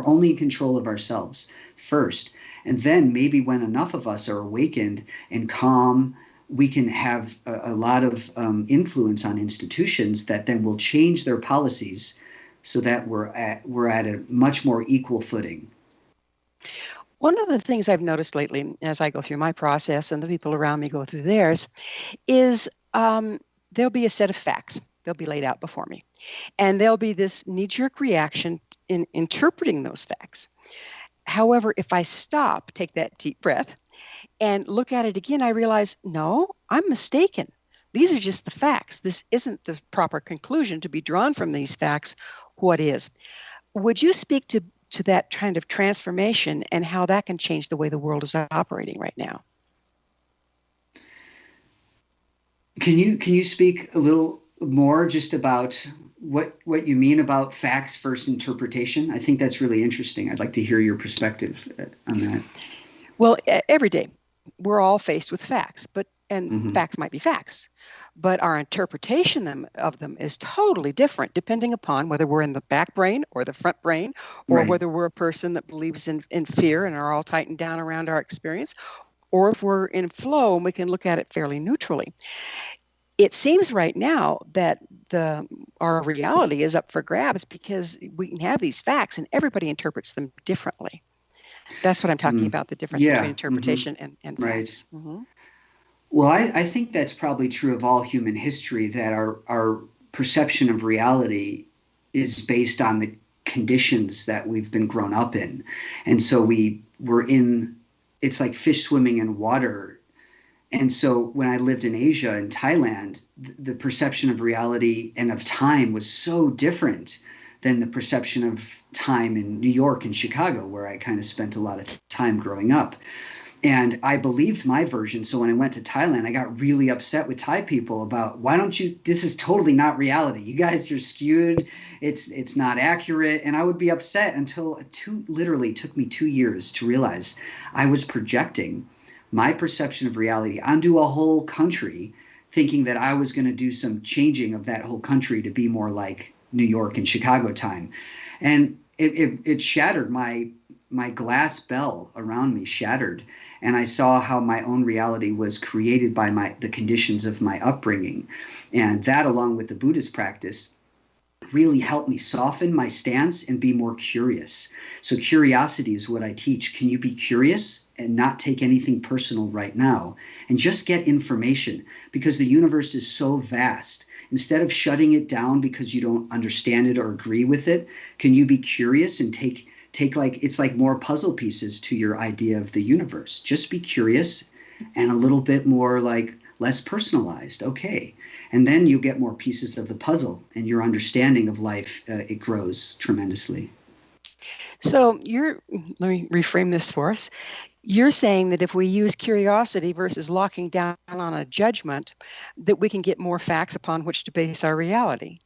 only in control of ourselves first. And then maybe when enough of us are awakened and calm, we can have a lot of influence on institutions that then will change their policies so that we're at a much more equal footing. One of the things I've noticed lately as I go through my process and the people around me go through theirs is there'll be a set of facts. They'll be laid out before me. And there'll be this knee-jerk reaction in interpreting those facts. However, if I stop, take that deep breath, and look at it again, I realize, no, I'm mistaken. These are just the facts. This isn't the proper conclusion to be drawn from these facts. What is? Would you speak to that kind of transformation and how that can change the way the world is operating right now? Can you speak a little more just about what you mean about facts versus interpretation? I think that's really interesting. I'd like to hear your perspective on that. Well, every day we're all faced with facts, and Mm-hmm. facts might be facts, but our interpretation of them is totally different depending upon whether we're in the back brain or the front brain, or Right. whether we're a person that believes in fear and are all tightened down around our experience, or if we're in flow and we can look at it fairly neutrally. It seems right now that our reality is up for grabs because we can have these facts and everybody interprets them differently. That's what I'm talking about, the difference between interpretation and Right. facts. Mm-hmm. Well, I think that's probably true of all human history, that our perception of reality is based on the conditions that we've been grown up in. And so it's like fish swimming in water. And so when I lived in Asia, in Thailand, the perception of reality and of time was so different than the perception of time in New York and Chicago, where I kind of spent a lot of time growing up. And I believed my version. So when I went to Thailand, I got really upset with Thai people about, why don't you, this is totally not reality. You guys are skewed. It's not accurate. And I would be upset until literally took me 2 years to realize I was projecting my perception of reality onto a whole country, thinking that I was going to do some changing of that whole country to be more like New York and Chicago time. And it shattered my glass bell around me shattered, and I saw how my own reality was created by the conditions of my upbringing. And that, along with the Buddhist practice, really helped me soften my stance and be more curious. So curiosity is what I teach. Can you be curious and not take anything personal right now and just get information? Because the universe is so vast. Instead of shutting it down because you don't understand it or agree with it, can you be curious and take it's like more puzzle pieces to your idea of the universe? Just be curious and a little bit more like less personalized. Okay. And then you get more pieces of the puzzle, and your understanding of life, it grows tremendously. So let me reframe this for us. You're saying that if we use curiosity versus locking down on a judgment, that we can get more facts upon which to base our reality.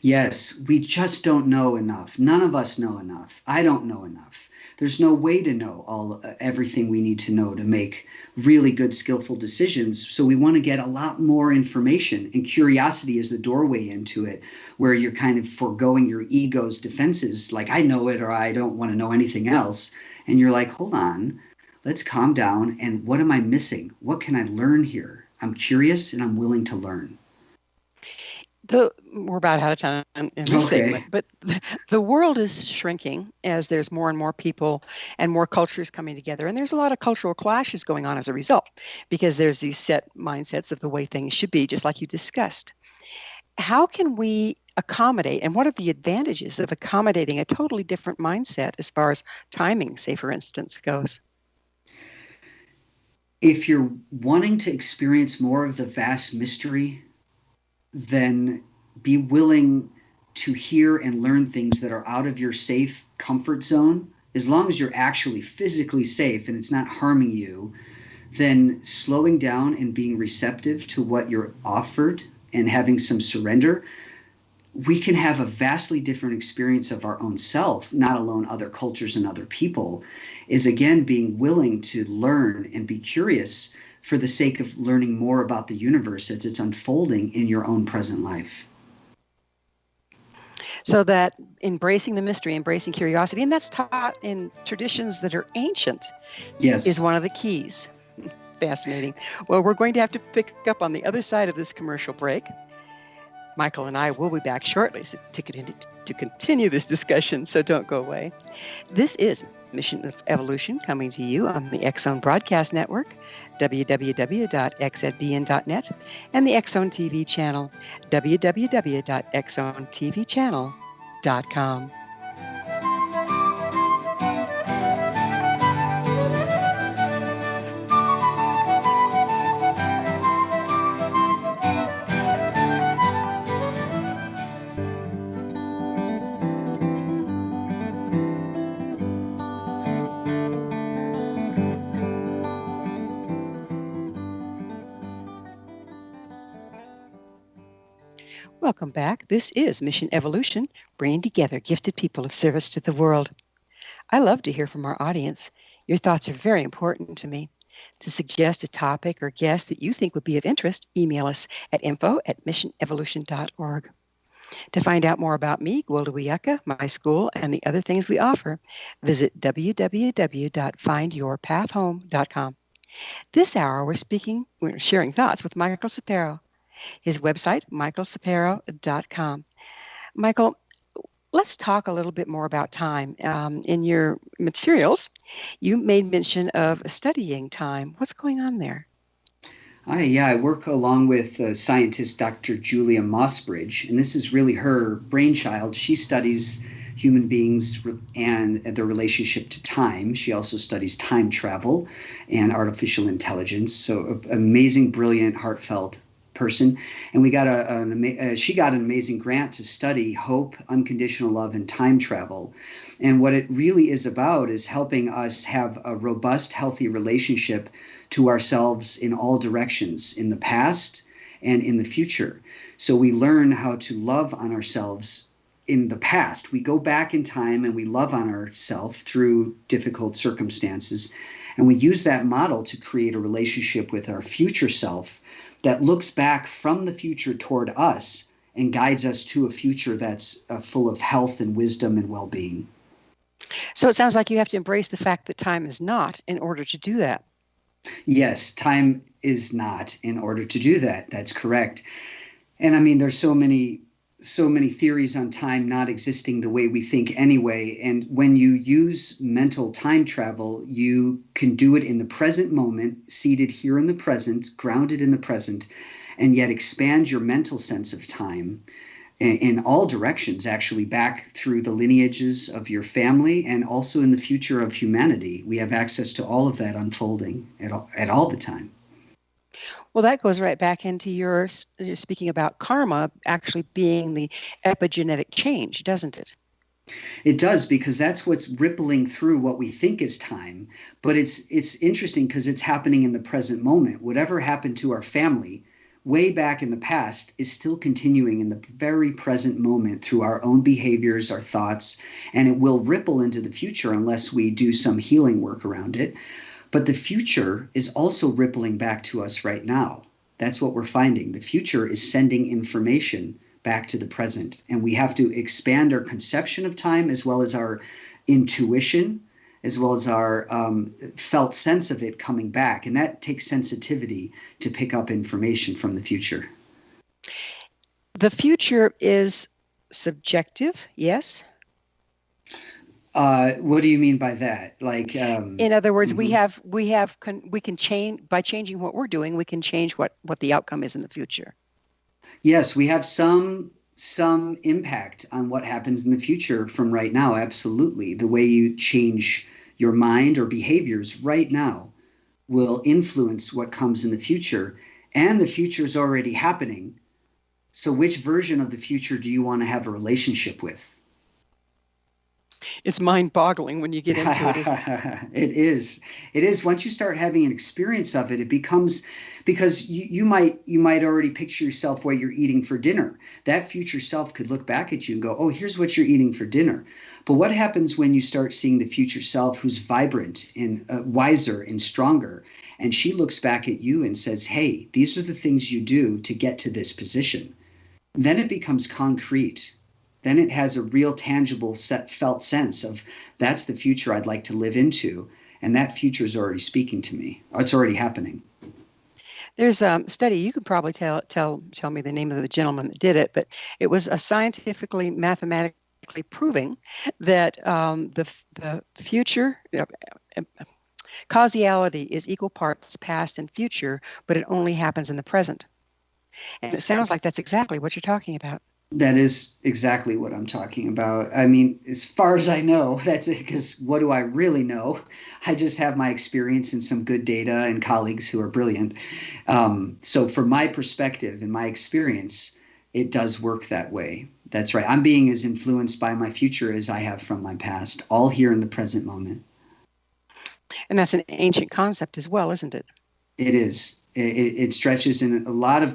Yes, we just don't know enough. None of us know enough. I don't know enough. There's no way to know everything we need to know to make really good, skillful decisions. So we want to get a lot more information, and curiosity is the doorway into it, where you're kind of foregoing your ego's defenses, like I know it or I don't want to know anything else. And you're like, hold on, let's calm down. And what am I missing? What can I learn here? I'm curious and I'm willing to learn. We're about out of time in this segment, but the world is shrinking as there's more and more people and more cultures coming together. And there's a lot of cultural clashes going on as a result, because there's these set mindsets of the way things should be, just like you discussed. How can we accommodate, and what are the advantages of accommodating a totally different mindset as far as timing, say, for instance, goes? If you're wanting to experience more of the vast mystery, then be willing to hear and learn things that are out of your safe comfort zone. As long as you're actually physically safe and it's not harming you, then slowing down and being receptive to what you're offered and having some surrender, we can have a vastly different experience of our own self, not alone other cultures and other people, is again being willing to learn and be curious for the sake of learning more about the universe as it's unfolding in your own present life. So that embracing the mystery, embracing curiosity, and that's taught in traditions that are ancient, yes, is one of the keys. Fascinating. Well, we're going to have to pick up on the other side of this commercial break. Michael and I will be back shortly to continue this discussion, so don't go away. This is Mission of Evolution, coming to you on the X-Zone Broadcast Network, www.xzbn.net, and the X-Zone TV channel, www.xzonetvchannel.com. Welcome back. This is Mission Evolution, bringing together gifted people of service to the world. I love to hear from our audience. Your thoughts are very important to me. To suggest a topic or guest that you think would be of interest, email us at info@missionevolution.org. To find out more about me, Gwilda Wiyaka, my school, and the other things we offer, visit www.findyourpathhome.com. This hour, we're sharing thoughts with Michael Sapiro. His website, michaelsapiro.com. Michael, let's talk a little bit more about time. In your materials, you made mention of studying time. What's going on there? I work along with scientist Dr. Julia Mossbridge, and this is really her brainchild. She studies human beings and their relationship to time. She also studies time travel and artificial intelligence. So amazing, brilliant, heartfelt person. And we got she got an amazing grant to study hope, unconditional love, and time travel. And what it really is about is helping us have a robust, healthy relationship to ourselves in all directions, in the past and in the future. So we learn how to love on ourselves in the past. We go back in time and we love on ourselves through difficult circumstances. And we use that model to create a relationship with our future self that looks back from the future toward us and guides us to a future that's full of health and wisdom and well-being. So it sounds like you have to embrace the fact that time is not in order to do that. Yes, time is not in order to do that. That's correct. And I mean, there's so many theories on time not existing the way we think anyway. And when you use mental time travel, you can do it in the present moment, seated here in the present, grounded in the present, and yet expand your mental sense of time in all directions, actually back through the lineages of your family and also in the future of humanity. We have access to all of that unfolding at all the time. Well, that goes right back into you're speaking about karma actually being the epigenetic change, doesn't it? It does, because that's what's rippling through what we think is time. But it's interesting because it's happening in the present moment. Whatever happened to our family way back in the past is still continuing in the very present moment through our own behaviors, our thoughts, and it will ripple into the future unless we do some healing work around it. But the future is also rippling back to us right now. That's what we're finding. The future is sending information back to the present. And we have to expand our conception of time as well as our intuition, as well as our felt sense of it coming back. And that takes sensitivity to pick up information from the future. The future is subjective, yes? What do you mean by that? Like, in other words, we can change by changing what we're doing. We can change what the outcome is in the future. Yes, we have some impact on what happens in the future from right now. Absolutely, the way you change your mind or behaviors right now will influence what comes in the future, and the future is already happening. So, which version of the future do you want to have a relationship with? It's mind-boggling when you get into it, isn't it? It is. It is. Once you start having an experience of it, it becomes, because you might already picture yourself what you're eating for dinner. That future self could look back at you and go, oh, here's what you're eating for dinner. But what happens when you start seeing the future self who's vibrant and wiser and stronger, and she looks back at you and says, hey, these are the things you do to get to this position. Then it becomes concrete. Then it has a real tangible felt sense of that's the future I'd like to live into. And that future is already speaking to me. It's already happening. There's a study, you could probably tell me the name of the gentleman that did it, but it was a scientifically, mathematically proving that the future, causality is equal parts past and future, but it only happens in the present. And it sounds like that's exactly what you're talking about. That is exactly what I'm talking about. I mean, as far as I know, that's it, because what do I really know? I just have my experience and some good data and colleagues who are brilliant. So from my perspective and my experience, it does work that way. That's right. I'm being as influenced by my future as I have from my past, all here in the present moment. And that's an ancient concept as well, isn't it? It is. It stretches in a lot of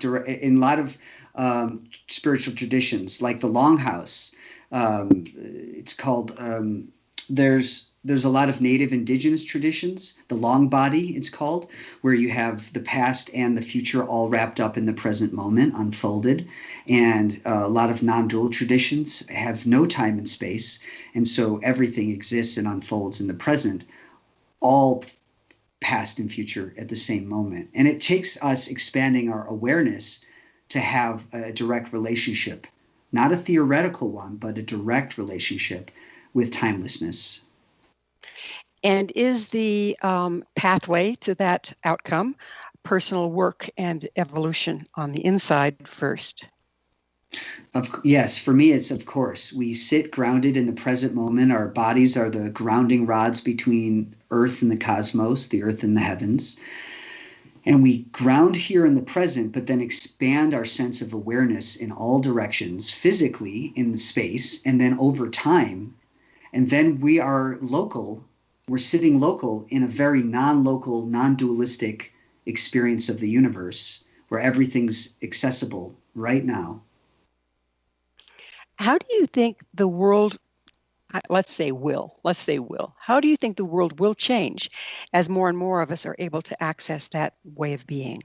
spiritual traditions, like the Longhouse. It's called, there's a lot of native indigenous traditions, the long body it's called, where you have the past and the future all wrapped up in the present moment, unfolded. And a lot of non-dual traditions have no time and space. And so everything exists and unfolds in the present, all past and future at the same moment. And it takes us expanding our awareness to have a direct relationship, not a theoretical one, but a direct relationship with timelessness. And is the pathway to that outcome personal work and evolution on the inside first? Yes, for me, it's of course. We sit grounded in the present moment. Our bodies are the grounding rods between Earth and the cosmos, the Earth and the heavens. And we ground here in the present, but then expand our sense of awareness in all directions, physically in the space, and then over time. And then we are local. We're sitting local in a very non-local, non-dualistic experience of the universe where everything's accessible right now. How do you think the world, let's say will, how do you think the world will change as more and more of us are able to access that way of being?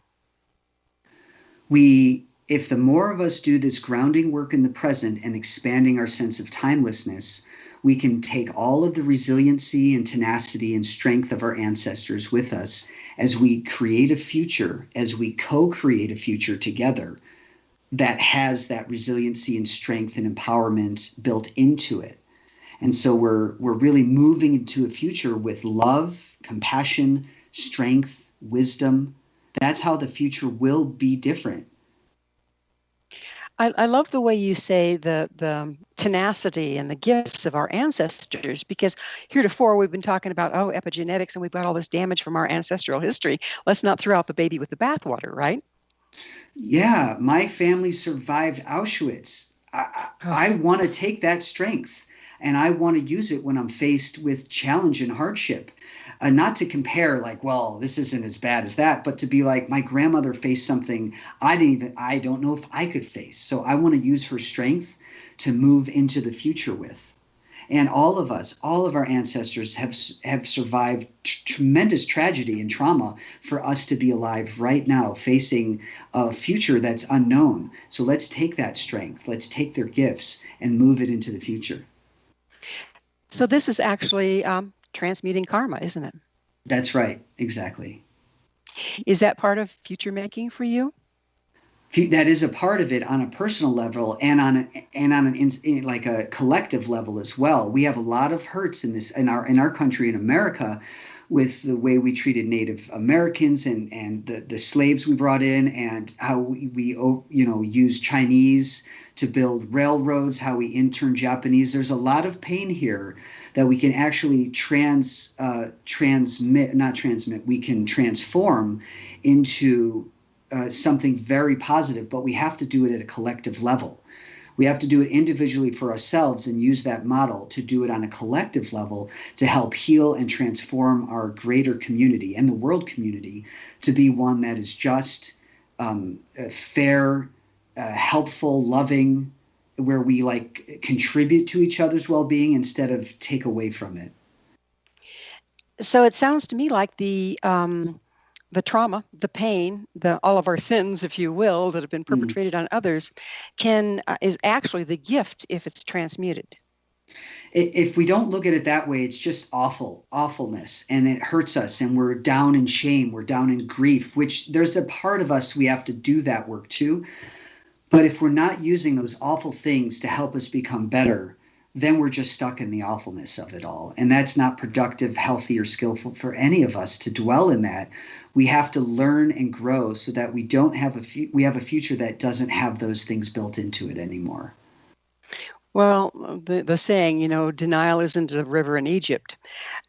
If the more of us do this grounding work in the present and expanding our sense of timelessness, we can take all of the resiliency and tenacity and strength of our ancestors with us as we create a future, as we co-create a future together that has that resiliency and strength and empowerment built into it. And so we're really moving into a future with love, compassion, strength, wisdom. That's how the future will be different. I love the way you say the tenacity and the gifts of our ancestors, because heretofore we've been talking about, epigenetics, and we've got all this damage from our ancestral history. Let's not throw out the baby with the bathwater, right? Yeah, my family survived Auschwitz. I want to take that strength and I want to use it when I'm faced with challenge and hardship. Not to compare like, well, this isn't as bad as that, but to be like, my grandmother faced something I don't know if I could face. So I want to use her strength to move into the future with. And all of us, all of our ancestors have survived tremendous tragedy and trauma for us to be alive right now, facing a future that's unknown. So let's take that strength, let's take their gifts and move it into the future. So this is actually transmuting karma, isn't it? That's right, exactly. Is that part of future making for you? That is a part of it on a personal level and on like a collective level as well. We have a lot of hurts in our country in America with the way we treated Native Americans and the slaves we brought in, and how we use Chinese to build railroads, how we intern Japanese. There's a lot of pain here that we can actually we can transform into something very positive, but we have to do it at a collective level. We have to do it individually for ourselves and use that model to do it on a collective level to help heal and transform our greater community and the world community to be one that is just, fair, helpful, loving, where we like contribute to each other's well-being instead of take away from it. So it sounds to me like the trauma, the pain, all of our sins, if you will, that have been perpetrated on others, is actually the gift if it's transmuted. If we don't look at it that way, it's just awfulness, and it hurts us, and we're down in shame, we're down in grief, which there's a part of us we have to do that work too. But if we're not using those awful things to help us become better, then we're just stuck in the awfulness of it all. And that's not productive, healthy, or skillful for any of us to dwell in that. We have to learn and grow so that we have a future that doesn't have those things built into it anymore. Well, the saying, denial isn't a river in Egypt.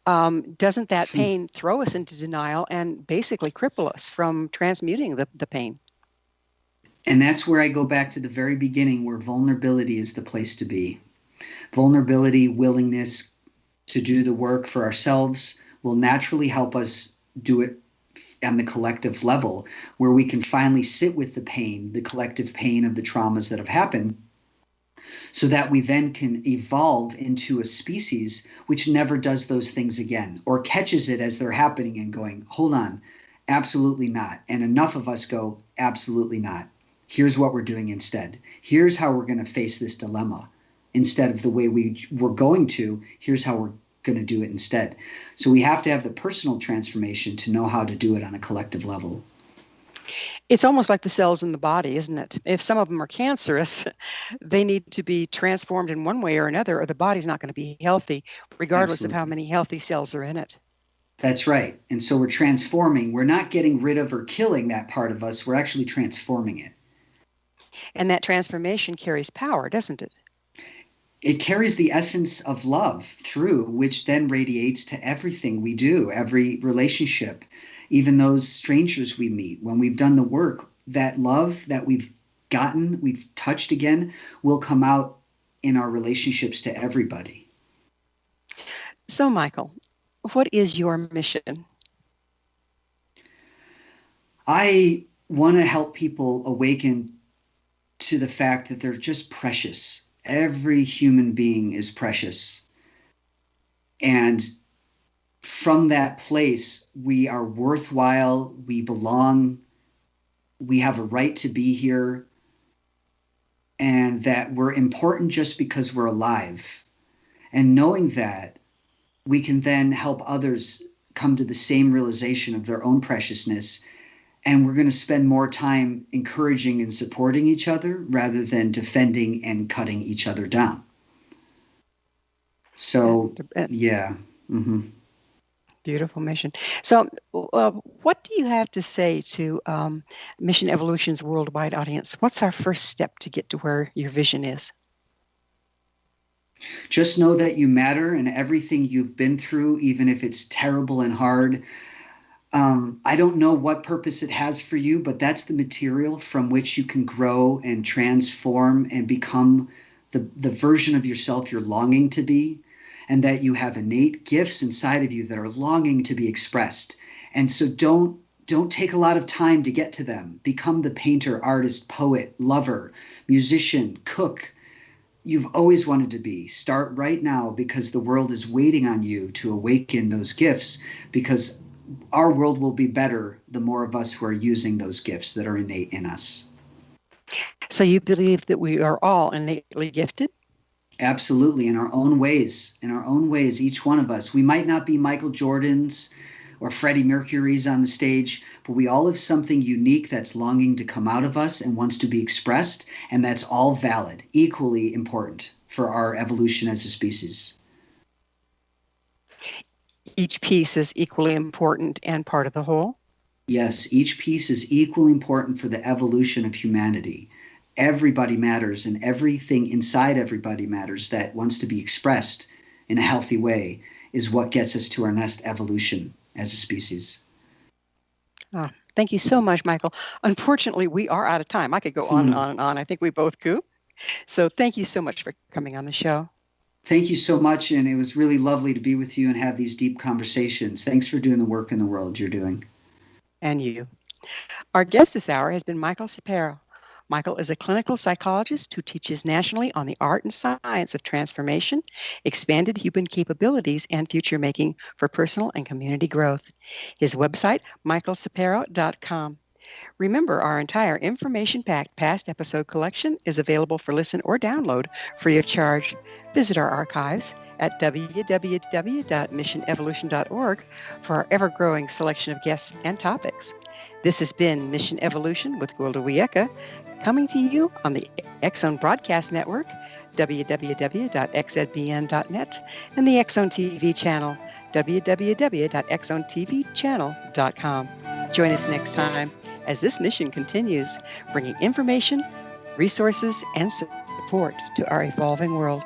Doesn't that pain throw us into denial and basically cripple us from transmuting the pain? And that's where I go back to the very beginning, where vulnerability is the place to be. Vulnerability, willingness to do the work for ourselves will naturally help us do it on the collective level, where we can finally sit with the pain, the collective pain of the traumas that have happened, so that we then can evolve into a species which never does those things again, or catches it as they're happening and going, hold on, absolutely not. And enough of us go, absolutely not. Here's what we're doing instead. Here's how we're going to face this dilemma. Instead of the way we were going to, here's how we're going to do it instead. So we have to have the personal transformation to know how to do it on a collective level. It's almost like the cells in the body, isn't it? If some of them are cancerous, they need to be transformed in one way or another, or the body's not going to be healthy, regardless of how many healthy cells are in it. That's right. And so we're transforming. We're not getting rid of or killing that part of us. We're actually transforming it. And that transformation carries power, doesn't it? It carries the essence of love through, which then radiates to everything we do, every relationship, even those strangers we meet. When we've done the work, that love that we've gotten, we've touched again, will come out in our relationships to everybody. So, Michael, what is your mission? I want to help people awaken to the fact that they're just precious. Every human being is precious. And from that place, we are worthwhile, we belong, we have a right to be here, and that we're important just because we're alive. And knowing that, we can then help others come to the same realization of their own preciousness. And we're going to spend more time encouraging and supporting each other rather than defending and cutting each other down. So, yeah. Mm-hmm. Beautiful mission. So what do you have to say to Mission Evolution's worldwide audience? What's our first step to get to where your vision is? Just know that you matter, and everything you've been through, even if it's terrible and hard, I don't know what purpose it has for you, but that's the material from which you can grow and transform and become the version of yourself you're longing to be, and that you have innate gifts inside of you that are longing to be expressed. And so don't take a lot of time to get to them. Become the painter, artist, poet, lover, musician, cook you've always wanted to be. Start right now, because the world is waiting on you to awaken those gifts, because our world will be better the more of us who are using those gifts that are innate in us. So you believe that we are all innately gifted? Absolutely, in our own ways. In our own ways, each one of us. We might not be Michael Jordan's or Freddie Mercury's on the stage, but we all have something unique that's longing to come out of us and wants to be expressed, and that's all valid, equally important for our evolution as a species. Each piece is equally important and part of the whole? Yes, each piece is equally important for the evolution of humanity. Everybody matters, and everything inside everybody matters that wants to be expressed in a healthy way is what gets us to our next evolution as a species. Oh, thank you so much, Michael. Unfortunately, we are out of time. I could go on and on and on. I think we both could. So thank you so much for coming on the show. Thank you so much, and it was really lovely to be with you and have these deep conversations. Thanks for doing the work in the world you're doing. And you. Our guest this hour has been Michael Sapiro. Michael is a clinical psychologist who teaches nationally on the art and science of transformation, expanded human capabilities, and future making for personal and community growth. His website, michaelsapiro.com. Remember, our entire information-packed past episode collection is available for listen or download free of charge. Visit our archives at www.missionevolution.org for our ever-growing selection of guests and topics. This has been Mission Evolution with Gwilda Wiyaka, coming to you on the X-Zone Broadcast Network, www.xzbn.net, and the X-Zone TV channel, www.xzonetvchannel.com. Join us next time as this mission continues, bringing information, resources, and support to our evolving world.